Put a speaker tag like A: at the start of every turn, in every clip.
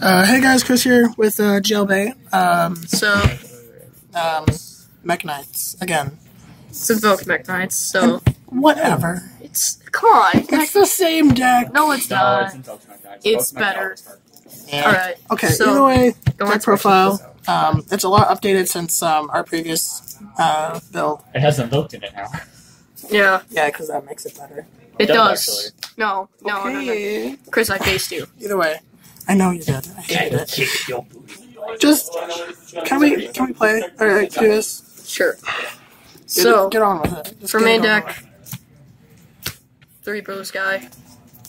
A: Hey guys, Chris here with Jailbait. Mekk-Knights again.
B: It's Invoked Mekk-Knights, so
A: whatever.
B: Come on.
A: It's the same deck.
B: No, it's not. It's better.
A: Yeah.
B: Alright.
A: Okay.
B: So,
A: either way,
B: go on
A: deck profile. It's a lot updated since our previous build.
C: It has Invoked in it now.
B: Yeah.
A: Yeah, because that makes it better.
B: It does.
C: Actually.
B: No. Chris, I faced you.
A: Either way, I know you did. I hated it.
C: Kick your booty.
A: Just can we play or do this?
B: Sure. So
A: get on with it. Just
B: for
A: get
B: main
A: on
B: deck,
A: with
B: 3 Blue Sky.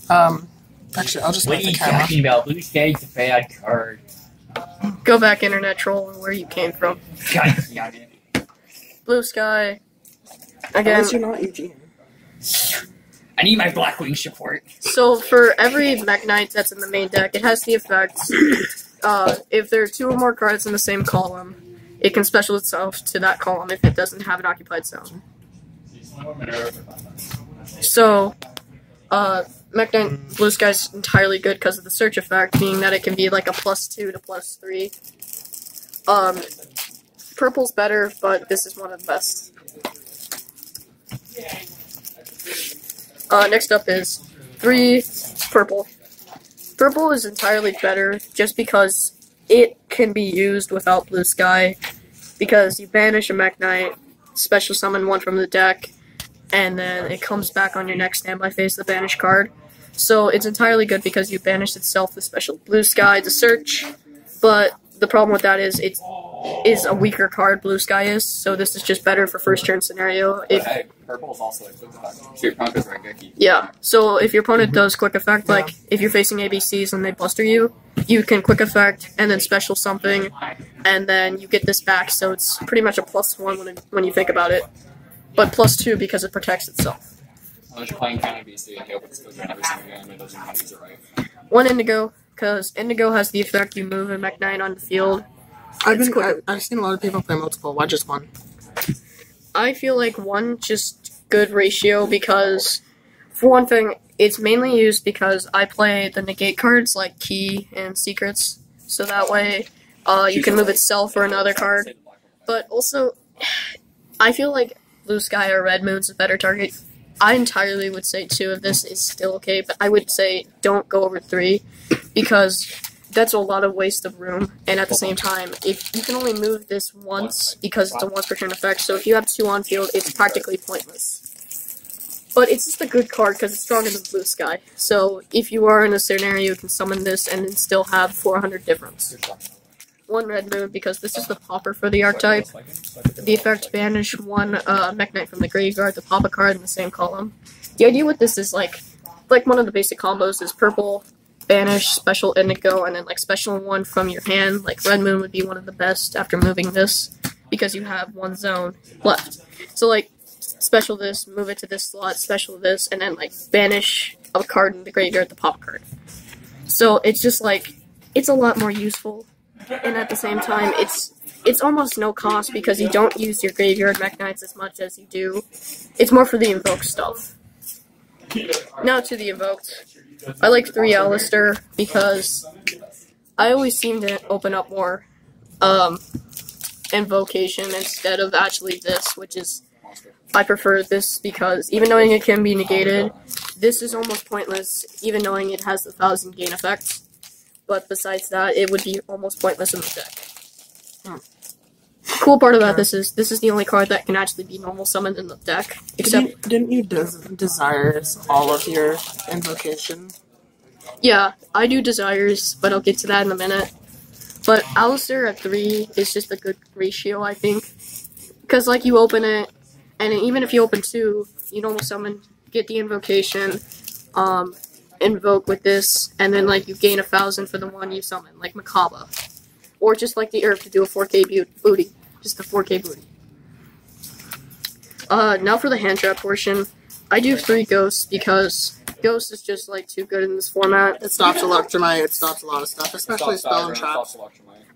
A: Actually, I'll just
C: What
A: move
C: are
A: the
C: you
A: camera.
C: talking about? Blue Sky's a bad card.
B: Go back internet troll and where you came from.
C: God damn it.
B: Blue Sky.
A: Again,
B: Again.
A: you're not Eugene.
C: I need my Blackwing support.
B: So for every Mekk-Knight that's in the main deck, it has the effect. If there are 2 or more cards in the same column, it can special itself to that column if it doesn't have an occupied zone. So, Mekk-Knight Blue Sky is entirely good because of the search effect, being that it can be like a +2 to +3. Purple's better, but this is one of the best. Next up is 3 Purple. Purple is entirely better just because it can be used without Blue Sky, because you banish a Mekk-Knight, special summon one from the deck, and then it comes back on your next standby phase, the banish card. So it's entirely good because you banish itself the special Blue Sky to search, but the problem with that is it is a weaker card, Blue Sky is, so this is just better for first turn scenario.
C: Purple is also a quick effect. So your opponent is very good.
B: Yeah, so if your opponent does quick effect, like if you're facing ABCs and they bluster you, you can quick effect and then special something, and then you get this back, so it's pretty much a +1 when you think about it. But +2 because it protects itself.
C: Unless you're playing kind of BC and you open skill turn every single game, it doesn't know how to use it right.
B: 1 Indigo, because Indigo has the effect you move a Mekk-Knight on the field.
A: I've seen a lot of people play multiple. Why just 1?
B: I feel like 1 just good ratio because, for one thing, it's mainly used because I play the negate cards like Key and Secrets, so that way you can move itself or another card. But also, I feel like Blue Sky or Red Moon's a better target. I entirely would say 2 of this is still okay, but I would say don't go over 3 because that's a lot of waste of room, and at the same time, if you can only move this once because it's a once per turn effect, so if you have 2 on field, it's practically pointless. But it's just a good card because it's stronger than Blue Sky, so if you are in a scenario, you can summon this and then still have 400 difference. 1 Red Moon because this is the popper for the archetype. The effect banish 1 Mekk-Knight from the graveyard, the pop a card in the same column. The idea with this is like one of the basic combos is purple, banish, special Indigo, and then like special 1 from your hand. Like Red Moon would be one of the best after moving this because you have 1 zone left. So like special this, move it to this slot, special this, and then like banish a card in the graveyard, the pop card. So it's just like it's a lot more useful, and at the same time it's almost no cost because you don't use your graveyard Mekk-Knights as much as you do. It's more for the invoked stuff. Now to the invoked. I like 3 Alistair because I always seem to open up more invocation instead of actually this, which is I prefer this because even knowing it can be negated, this is almost pointless even knowing it has the 1000 gain effect. But besides that, it would be almost pointless in the deck. Cool part about this is the only card that can actually be normal summoned in the deck. Except
A: Didn't you desires all of your invocation?
B: yeah, I do desires, but I'll get to that in a minute. But Alistair at 3 is just a good ratio, I think. Because like you open it, and even if you open 2, you normal summon, get the invocation, invoke with this, and then like you gain 1000 for the 1 you summon, like Makaba. Or just like the Herb to do a 4k booty. Just the 4k booty. Now for the hand trap portion. I do 3 Ghosts because Ghost is just like too good in this format.
A: It stops Electromite, it stops a lot of stuff, especially Spell and Trap.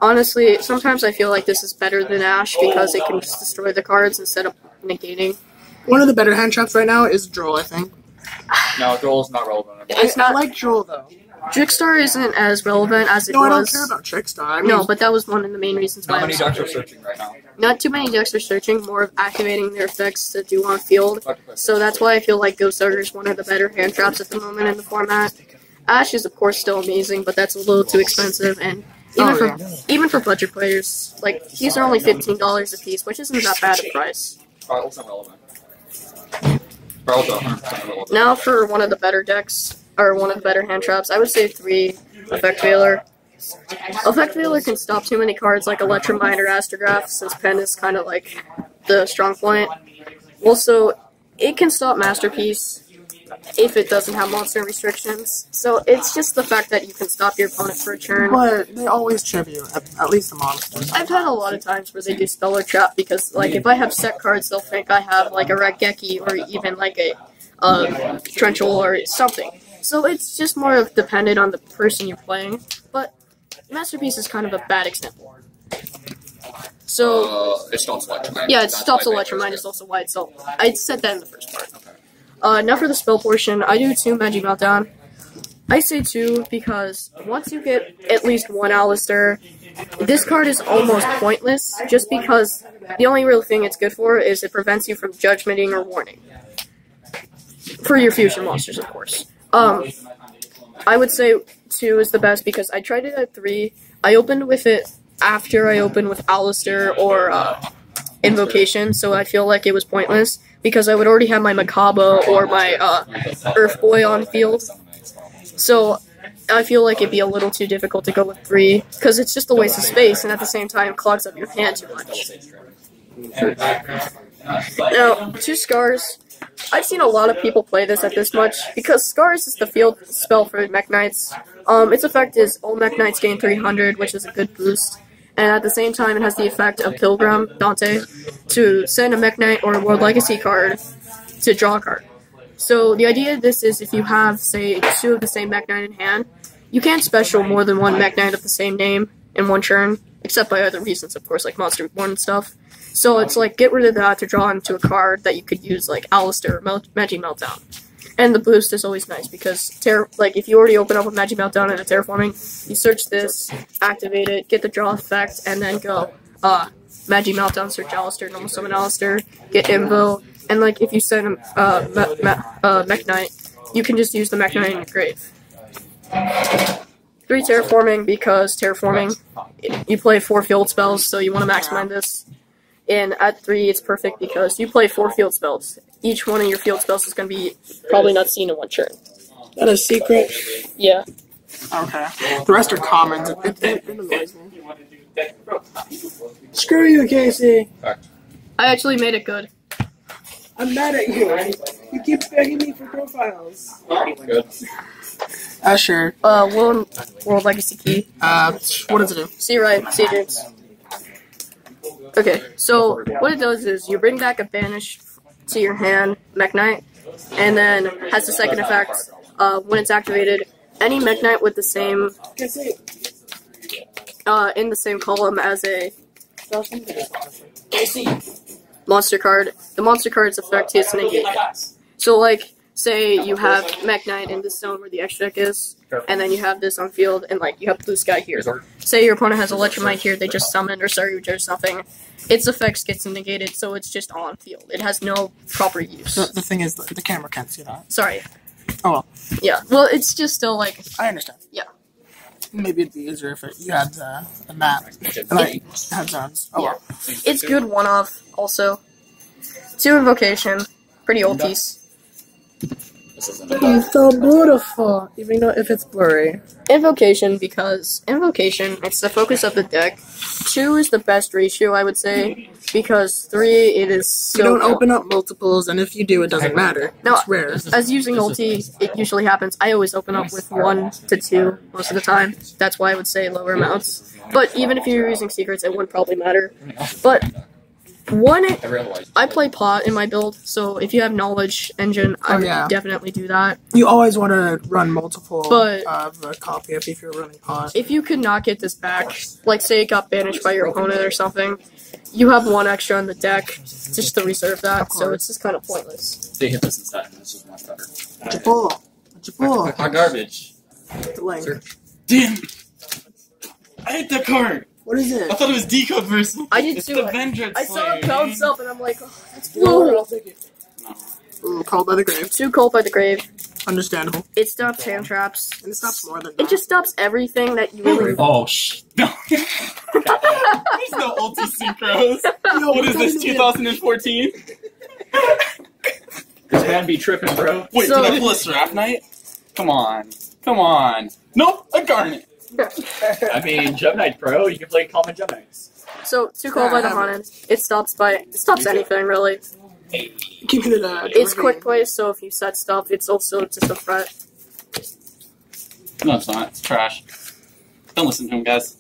B: Honestly, sometimes I feel like this is better than Ash because it can just destroy the cards instead of negating.
A: One of the better hand traps right now is Droll, I think.
C: No, Droll's not relevant anymore.
B: It's not
A: I like Droll though.
B: Trickstar isn't as relevant as it
A: No, I don't
B: was.
A: care about Trickstar. I mean,
B: No, but that was one of the main reasons why
C: How
B: I
C: many
B: was
C: decks are searching right now?
B: not too many decks are searching, more of activating their effects to do on field. So that's why I feel like Ghost Ogre is one of the better hand traps at the moment in the format. Ash is of course still amazing, but that's a little too expensive, and even for budget players, like these are only $15 a piece, which isn't that bad a price.
C: Also relevant. Also 100% relevant.
B: Now for one of the better decks, or one of the better hand traps, I would say 3 Effect Veiler. Effect Veiler can stop too many cards like Electromind or Astrograph, since Pen is kind of like the strong point. Also, it can stop Masterpiece if it doesn't have monster restrictions. So it's just the fact that you can stop your opponent for a turn.
A: but they always trip you, at least the monsters.
B: I've had a lot of times where they do spell or trap because, like, if I have set cards, they'll think I have like a Raigeki or even like a Trenchel or something. So it's just more of dependent on the person you're playing. But Masterpiece is kind of a bad example. So
C: It stops Electromind.
B: yeah, it stops Electromind. Is also why it's so. I said that in the first part. Now for the spell portion, I do 2 Magic Meltdown. I say 2 because once you get at least 1 Alistair, this card is almost pointless, just because the only real thing it's good for is it prevents you from judgmenting or warning. For your fusion monsters, of course. I would say 2 is the best because I tried it at 3. I opened with it after I opened with Alistair or Invocation, so I feel like it was pointless because I would already have my Makaba or my Earth Boy on field. So I feel like it'd be a little too difficult to go with 3 because it's just a waste of space and at the same time clogs up your hand too much. Now, 2 Scars. I've seen a lot of people play this at this much because Scars is the field spell for Mekk-Knights. Its effect is all Mekk-Knights gain 300, which is a good boost. And at the same time, it has the effect of Pilgrim, Dante, to send a Mekk-Knight or a World Legacy card to draw a card. So the idea of this is if you have, say, 2 of the same Mekk-Knight in hand, you can't special more than 1 Mekk-Knight of the same name in one turn, except by other reasons, of course, like Monster Reborn and stuff. So it's like, get rid of that to draw into a card that you could use, like Alistair or Magic Meltdown. And the boost is always nice, because, like, if you already open up with Magic Meltdown and a Terraforming, you search this, activate it, get the draw effect, and then go, Magic Meltdown, search Alistair, normal summon Alistair, get Invo, and, like, if you send Mekk-Knight, you can just use the Mekk-Knight in your grave. 3 Terraforming, because Terraforming, you play 4 field spells, so you want to maximize this. And at 3, it's perfect because you play 4 field spells. Each one of your field spells is going to be probably not seen in one turn.
A: That is secret?
B: Yeah.
A: Okay. The rest are commons. It annoys me. Screw you, Casey.
B: I actually made it good.
A: I'm mad at you. You keep begging me for profiles.
C: Good.
A: Sure.
B: World Legacy Key.
A: What does it do?
B: See right, see James. Okay, so what it does is you bring back a banish to your hand, Mekk-Knight, and then has the second effect, when it's activated, any Mekk-Knight with the same, in the same column as a monster card, the monster card's effect is negated. So like, say you have Mekk-Knight in this zone where the extra deck is, and then you have this on field, and like, you have Blue Sky here. Say your opponent has Electromind here, they just summoned, or Saryuja or something. Its effects gets negated, so it's just on field. It has no proper use.
A: The thing is, the camera can't see that.
B: Sorry.
A: Oh well.
B: Yeah, well, it's just still like...
A: I understand.
B: Yeah.
A: Maybe it'd be easier if you had a map. Like, had zones. Oh well.
B: It's good one-off, also. 2 Invocation. Pretty old piece.
A: It's so beautiful, even though if it's blurry.
B: Invocation, because Invocation, it's the focus of the deck. 2 is the best ratio, I would say, because 3, it is so...
A: You don't open up multiples, and if you do, it doesn't matter.
B: No,
A: it's rare.
B: as using ulti, it usually happens. I always open up with 1 to 2 most of the time. That's why I would say lower amounts. But even if you're using secrets, it wouldn't probably matter. But... I play pot in my build, so if you have knowledge engine, I would definitely do that.
A: You always want to run multiple
B: but
A: of a copy up if you're running pot.
B: If you could not get this back, like say it got banished by your opponent or something, you have 1 extra on the deck just to reserve that, so it's just kind of pointless.
C: They hit this instead, and this is much better.
A: What you pull?
C: Hot garbage.
A: The link.
C: Damn! I hit the card!
A: What is it?
C: I thought it was decode versus.
B: I did
C: it's
B: too.
C: the Vendred
B: I saw it
C: Slayer.
B: bounce up and I'm like, oh, that's
A: Ooh,
B: blue.
A: I'll take it. Ooh, called by the grave.
B: Too cold by the grave.
A: Understandable.
B: It stops hand traps.
A: And it stops more than that.
B: It just stops everything that you really.
C: Oh, no. There's no ulti synchros.
A: Yo,
C: What is this, 2014?
D: This man be tripping, bro.
C: Wait,
B: So-
C: did I pull a Seraph Knight? Come on. Come on. Nope, a Garnet.
D: I mean, Gemknight Pro, you can play common Gemknights.
B: So too cold by the haunted. It stops anything really.
A: Give me the.
B: It's quick play, so if you set stuff, it's also just a threat.
C: No, it's not. It's trash. Don't listen to him, guys.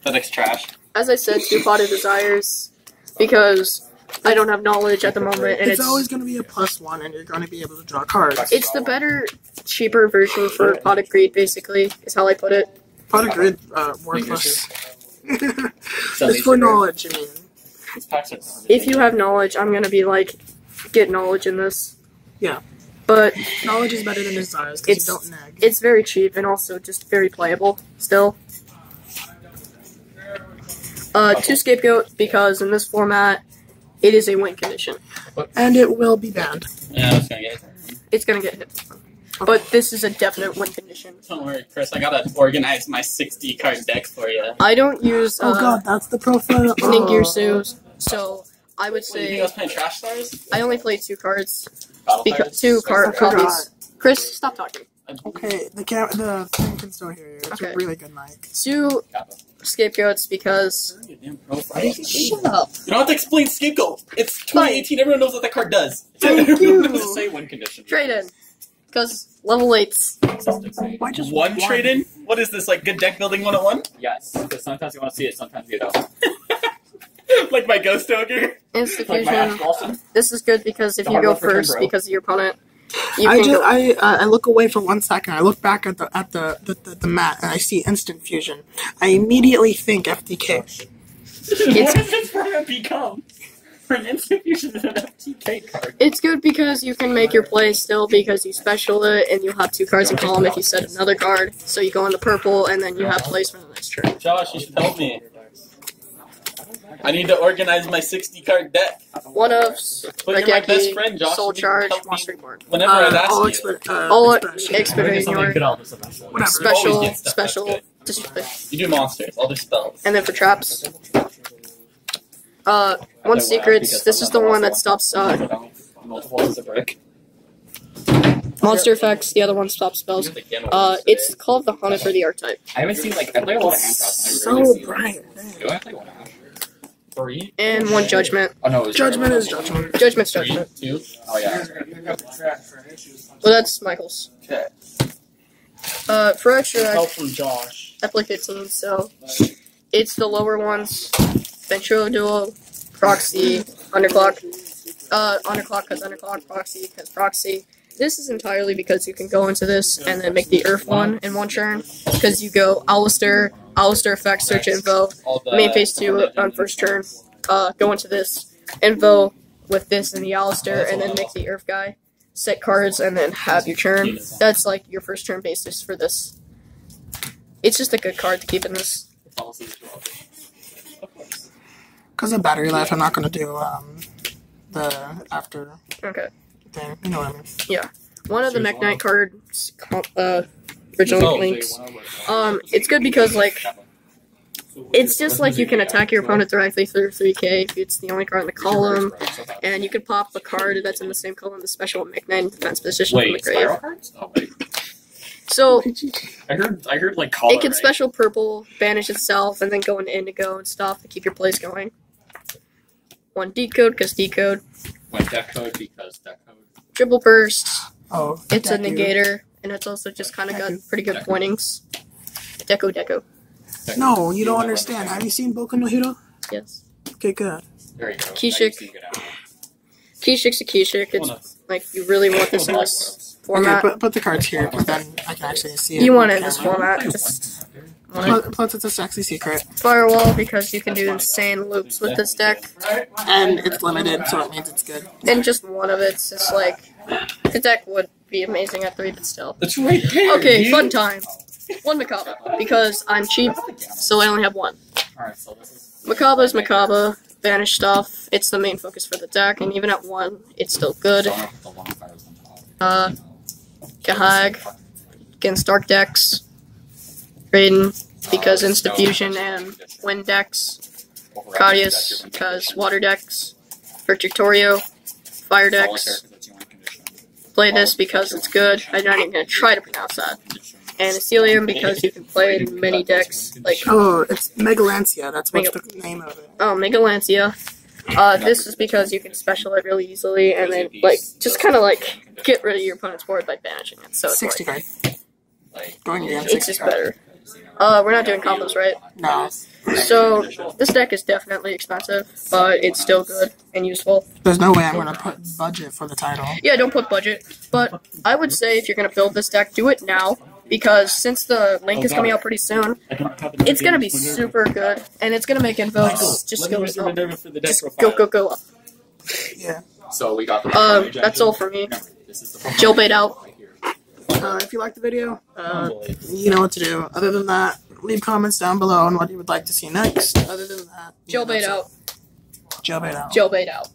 C: That deck's trash.
B: As I said, two potted desires, because I don't have knowledge at the moment, and
A: It's always going to be a +1, and you're going to be able to draw cards.
B: it's the better, cheaper version for potted greed. Basically, is how I put it.
A: Pot of grid, worthless. It's for knowledge, I mean.
C: These packs are
B: If you have knowledge, I'm gonna be like, get knowledge in this.
A: Yeah.
B: But
A: Knowledge is better than desires, because
B: It's-
A: you don't nag.
B: it's very cheap and also just very playable still. Two scapegoat because in this format, it is a win condition.
A: And it will be banned.
C: Yeah, I was gonna get it.
B: It's gonna get hit. But this is a definite win condition.
C: Don't worry, Chris. I gotta organize my 60 card deck for you.
B: I don't use
A: Oh god, that's the profile.
B: Ningirsu, so I would
C: Wait, you think I
B: say
C: was playing Trash Stars?
B: I only play two cards.
C: Battle
B: Because
C: cards?
B: two
A: I
B: card
A: forgot.
B: copies. Chris, stop talking.
A: Okay, the thing can still hear you. It's
B: Okay.
A: a really good mic.
B: Two scapegoats because
C: Shut up. You don't have to explain Scapegoat. It's
B: Fine.
C: 2018. Everyone knows what that card does.
A: Thank
D: Just
A: you.
D: say win condition.
B: trade in. Because level 8s.
A: Why just
C: One trade in? What is this, like good deck building 101?
D: Yes, because sometimes you want to see it, sometimes you don't.
C: Like my Ghost Ogre?
D: Like
B: Institution.
D: my Ash Blossom.
B: This is good because if
D: The
B: you
D: hard
B: go
D: one for turn,
B: first
D: bro.
B: because of your opponent, you
A: I
B: can
A: just
B: go.
A: I look away for 1 second. I look back at the mat and I see instant fusion. I immediately think FDK.
D: What is this gonna become? For an instant fusion is an FTK card.
B: It's good because you can make your play still because you special it and you have 2 cards in column if you set another card. So you go into purple and then you have plays for the next turn.
C: Josh, you should help me. I need to organize my 60 card deck.
B: One of
C: But you're my best
B: Regeki,
C: friend, Josh.
B: Soul
C: You
B: Charge,
C: help me
B: Monster Reborn.
C: Whenever I'd ask
A: all
C: you.
B: All
A: expedition.
B: expedition
D: Something
B: your
D: good on this semester.
A: Whatever.
C: You always
B: special,
C: get stuff that's
B: special,
C: good.
B: just
C: You do monsters. I'll do spells.
B: and then for traps. One secrets. This is the one that stops
D: Multiple is a brick.
B: monster effects. The other one stops spells. It's called the Haunted for the archetype.
D: I haven't seen like I play a lot of hand traps.
A: So bright.
D: Do I play one Ash? 3?
B: And one judgment.
D: Oh no, it was
A: Judgment is judgment.
B: Judgment's
C: 3,
B: judgment.
C: 2.
D: Oh yeah.
B: Well, that's Michael's.
C: Okay.
B: For extra,
D: Help from Josh.
B: I play 15, so it's the lower ones. Ventrilo Duel, Proxy, Underclock. Underclock because Underclock, Proxy because Proxy. This is entirely because you can go into this and then make the Earth one in one turn. Because you go Alistair effect, search info,
C: All the
B: main phase 2 on first turn, go into this, info with this and the Alistair, and then make the Earth guy, set cards, and then have your turn. That's like your first turn basis for this. It's just a good card to keep in this.
A: Because of battery life, I'm not going to do the after
B: Okay.
A: thing. You know what I mean?
B: One of the Mekk-Knight cards, original links. It's good because like it's just like you can attack your opponent directly through 3k if it's the only card in the column, and you can pop a card that's in the same column, the special Mekk-Knight in defense position from the
D: Wait,
B: grave.
D: spiral cards? Oh wait.
B: So
D: I heard like color.
B: it can special purple, banish itself, and then go into indigo and stuff to keep your plays going. One decode because decode.
D: One deck code because deck code.
B: Dribble burst.
A: Oh,
B: It's a
A: Deku.
B: negator, and it's also just kind of got pretty good pointings. Deco.
A: No, you don't understand. Have you seen Boku no Hero?
B: Yes.
A: Okay, good.
D: There you go.
B: Kishik.
D: Now you see good out.
B: Keyshik's a Keyshik. It's like you really want this in this
A: Okay,
B: format.
A: put the cards here, because then I can actually see it.
B: You want
A: on
B: it in this
A: camera.
B: format. Just
A: Plus, it's a sexy secret.
B: Firewall because you can do insane loops with this deck.
A: And it's limited, so it means it's good.
B: And just one of it's just like the deck would be amazing at 3, but still.
D: It's right there.
B: Okay,
D: dude.
B: fun time. One Macabre, because I'm cheap, so I only have one.
C: Alright, so this is...
B: Macabre is Macabre, banish stuff, it's the main focus for the deck, and even at 1, it's still good. Gahag, against Dark decks, Raiden, because Insta Fusion and Wind decks, Cadius, because Water decks, Virtutorio, Fire decks, play this because it's good, I'm not even going to try to pronounce that, and Ecelium because you can play in many decks, like...
A: Oh, it's Megalancia, that's what's the name of it.
B: Oh, Megalancia. This is because you can special it really easily, and then, like, just kind of, like, get rid of your opponent's board by banishing it, so it's
A: 60
B: like,
A: card. Going again,
B: it's
A: 60
B: just
A: card.
B: better. We're not doing combos, right?
A: No.
B: So, this deck is definitely expensive, but it's still good and useful.
A: There's no way I'm going to put budget for the title.
B: Yeah, don't put budget, but I would say if you're going to build this deck, do it now, because since the link is coming out pretty soon, it's going to be super good, and it's going to make Invokes just go up.
A: Yeah.
C: So we got the...
B: That's all for me. Jailbait out.
A: If you liked the video, you know what to do. Other than that, leave comments down below on what you would like to see next. Other than that,
B: Jailbait out.
A: Jailbait out.
B: Jailbait out.